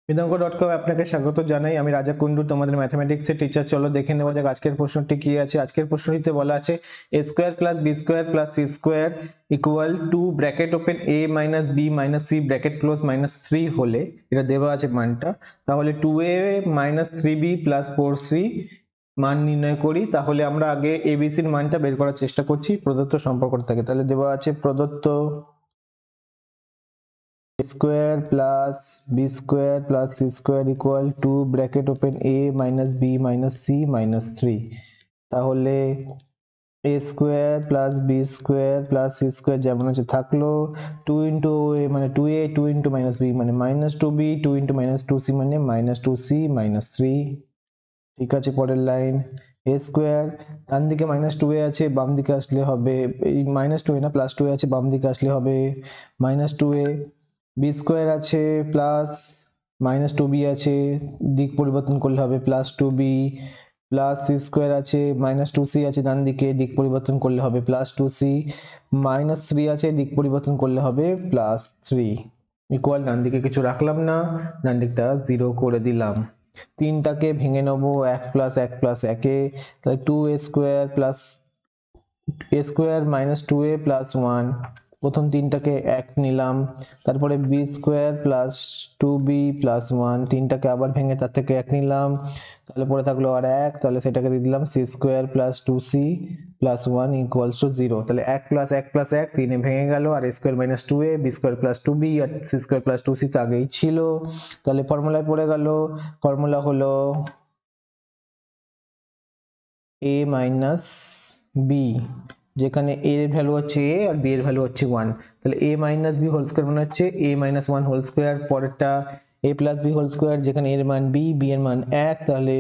বিদঙ্গ.com আপনাকে স্বাগত জানাই। আমি রাজা কুন্ডু, তোমাদের ম্যাথমেটিক্সের টিচার। চলো দেখে নেওয়া যাক আজকের প্রশ্নটি কি আছে। আজকের প্রশ্নটিতে বলা আছে a square plus b square plus c square equal to bracket open a minus b minus c bracket close minus 3 হলে, এটা দেওয়া আছে মানটা, তাহলে 2a minus 3b plus 4c মান নির্ণয় করি। তাহলে আমরা আগে এবিসির মানটা বের করার চেষ্টা করছি প্রদত্ত সম্পর্ক থেকে। তাহলে দেওয়া আছে প্রদত্ত square plus b square plus c square equal to bracket open a minus b minus c minus 3 তাহলে a square plus b square plus c square যেমন আছে থাকলো, 2 into a মানে 2a, 2 into minus b মানে minus 2b, 2 into minus 2c মানে minus 2c minus 3। ঠিক আছে, পরের লাইন a square, ডান দিকে minus 2a আছে, বাম দিকে আসলে হবে এই minus 2a না plus 2a আছে, বাম দিকে আসলে হবে minus 2a। b স্কোয়ার আছে প্লাস মাইনাস 2b আছে, দিক পরিবর্তন করলে হবে plus 2b, plus c square আছে মাইনাস 2c আছে, ডান দিকে দিক পরিবর্তন করলে হবে প্লাস 2c, মাইনাস 3 আছে, দিক পরিবর্তন করলে হবে প্লাস 3 ইকুয়াল, ডান দিকে কিছু রাখলাম না, ডান দিকটা 0 করে দিলাম। তিনটাকে ভেঙে নেবো 1 প্লাস 1 প্লাস 1 এ, তাহলে 2a square plus a square minus 2a plus 1, প্রথম তিনটাকে 1 নিলাম, তারপরে b square plus 2b plus 1, তিনটাকে আবার ভেঙে তার থেকে 1 নিলাম, তাহলে পরে থাকলো আর 1, তাহলে সেটাকে দিয়ে দিলাম c square plus 2c plus 1 equals to 0। তাহলে 1 প্লাস 1 প্লাস 1 3 এ ভেঙে গেল, আর a square minus 2a, b square plus 2b আর c স্কোয়ার প্লাস 2c তো আগেই ছিল, তাহলে ফর্মুলায় পড়ে গেল। ফর্মুলা হলো a মাইনাস b, যেখানে a এর ভ্যালু হচ্ছে a আর b এর ভ্যালু হচ্ছে 1, তাহলে a minus b whole square মানে হচ্ছে a মাইনাস 1 হোল স্কয়ার, পরেরটা a plus b whole square, যেখানে a এর মান b, b এর মান 1, তাহলে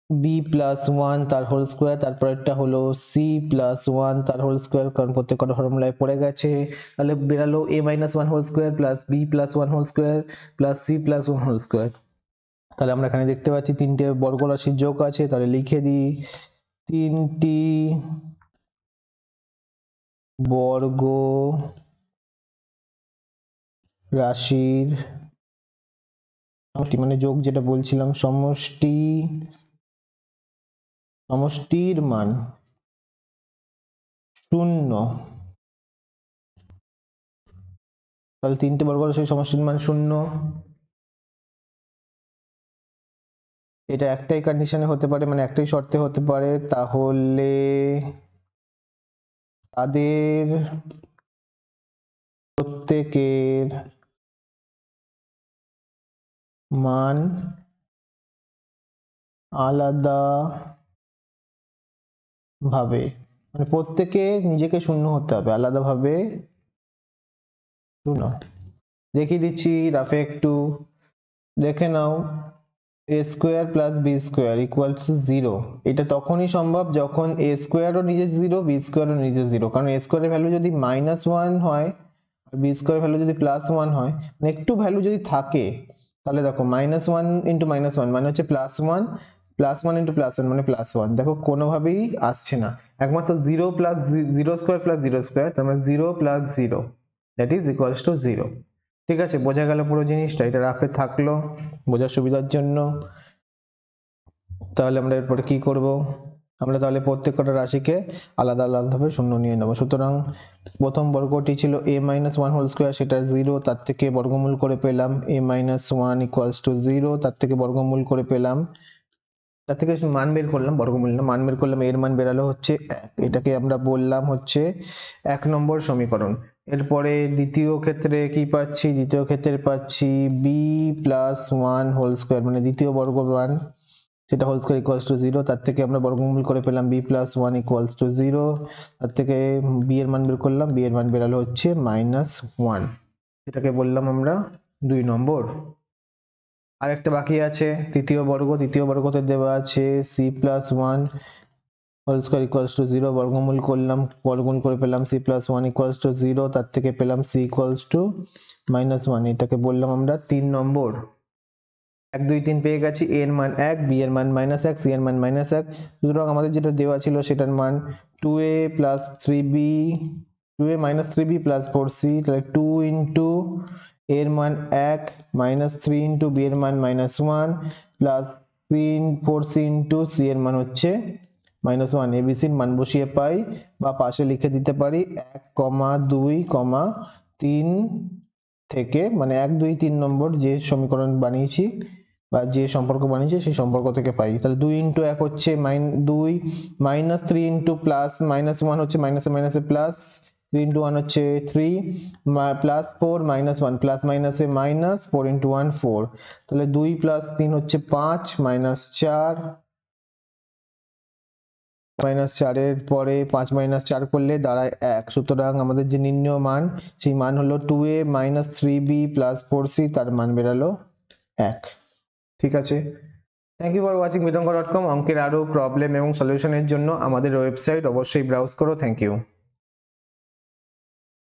b প্লাস 1 তার হোল স্কয়ার, তারপরেরটা হলো c প্লাস 1 তার হোল স্কয়ার, কারণ প্রত্যেকটা ফর্মুলায় পড়ে গেছে। তাহলে বেরালো a minus 1 whole square plus b plus 1 whole square plus c plus 1 whole square. তাহলে আমরা এখানে দেখতে পাচ্ছি তিনটে বর্গ রাশির যোগ আছে, তাহলে লিখে দিই তিনটি বর্গ রাশির সমষ্টি, মানে যোগ যেটা বলছিলাম, সমষ্টির মান 0। তাহলে তিনটে বর্গ রাশির সমষ্টির মান 0। এটা একটাই কন্ডিশনে হতে পারে, মানে একটাই শর্তে হতে পারে, তাহলে তাদের প্রত্যেকের মান আলাদা ভাবে, মানে প্রত্যেকে নিজেকে 0 হতে হবে, আলাদা ভাবে 0। দেখিয়ে দিচ্ছি রাফে, একটু দেখে নাও। a square plus b square equal to 0, এটা তখনই সম্ভব যখন a স্কোয়ারও নিজে 0, b স্কোয়ারও নিজে 0, কারণ a স্কোয়ারের ভ্যালু যদি -1 হয় আর b স্কোয়ারের ভ্যালু যদি +1 হয়, মানে একটু ভ্যালু যদি থাকে, তাহলে দেখো -1 ইন্টু -1 মানে হচ্ছে +1, +1 ইন্টু +1 মানে +1, দেখো কোনোভাবেই আসছে না, একমাত্র 0 প্লাস 0 স্কোয়ার প্লাস 0 স্কোয়ার, তার মানে 0 plus 0 that is equals to 0। ঠিক আছে, বোঝা গেল পুরো জিনিসটা, এটা রাফে থাকলো বোঝার সুবিধার জন্য। তাহলে আমরা এরপরে কি করব, আমরা তাহলে প্রত্যেকটা রাশিকে আলাদা আলাদাভাবে 0 নিয়ে নেব। সুতরাং প্রথম বর্গটি ছিল a মাইনাস 1 হোল স্কোয়ার, সেটা 0, তার থেকে বর্গমূল করে পেলাম a মাইনাস 1 ইকুয়ালস টু 0, তার থেকে বর্গমূল করে পেলাম, তার থেকে মান বের করলাম, বর্গমূল না, মান বের করলাম, এর মান বেরালো হচ্ছে 1, এটাকে আমরা বললাম হচ্ছে 1 নম্বর সমীকরণ। এরপরে দ্বিতীয় ক্ষেত্রে কি পাচ্ছি, দ্বিতীয় ক্ষেত্রে পাচ্ছি b প্লাস 1 হোল স্কোয়ার, মানে দ্বিতীয় বর্গ মান, সেটা হোল স্কয়ার ইকুয়ালস টু 0, তার থেকে আমরা বর্গমূল করে পেলাম b প্লাস 1 ইকুয়ালস টু 0, তার থেকে b এর মান বের করলাম, b এর মান বেরালো হচ্ছে -1, এটাকে বললাম আমরা 2 নম্বর। আরেকটা বাকি আছে তৃতীয় বর্গ, তৃতীয় বর্গতে দেওয়া আছে c plus 1 whole square equals to 0, বর্গমূল করলাম, বর্গমূল করে পেলাম c প্লাস 1 ইকুয়ালস টু 0, তার থেকে পেলাম c ইকুয়ালস টু -1, এটাকে বললাম আমরা 3 নম্বর। 1 2 3 পেয়ে গেছি, a এর মান 1, b এর মান -1, c এর মান -1, সুতরাং আমাদের যেটা দেওয়া ছিল সেটার মান 2a plus 3b, 2a minus 3b plus 4c, তাহলে 2 ইন্টু এর মান 1 মাইনাস 3 ইন্টু বি এর মান -1 প্লাস 4c ইন্টু সি এর মান হচ্ছে -1। এবিসির মান বসিয়ে পাই বা পাশে লিখে দিতে পারি 1, 2, 3 থেকে, মানে 1, 2, 3 নম্বর যে সমীকরণ বানিয়েছি বা যে সম্পর্ক বানিয়েছি সেই সম্পর্ক থেকে পাই। তাহলে 2 ইন্টু 1 হচ্ছে 2, মাইনাস 3 ইন্টু প্লাস -1 হচ্ছে মাইনাসে মাইনাসে প্লাস, 3 ইন্টু 1 হচ্ছে 3, প্লাস 4 -1 প্লাস মাইনাসে মাইনাস, 4 ইন্টু 1 4। তাহলে 2 প্লাস 3 হচ্ছে 5 মাইনাস 4, -4 এর পরে 5 -4 করলে দাঁড়ায় 1। সুতরাং আমাদের যে নির্ণেয় মান সেই মান হলো 2a minus 3b plus 4c, তার মান বেরালো 1। ঠিক আছে, থ্যাংক ইউ ফর ওয়াচিং মৃদঙ্গ.com। অঙ্কের আরো প্রবলেম এবং সলিউশনের জন্য আমাদের ওয়েবসাইট অবশ্যই ব্রাউজ করো। Thank you.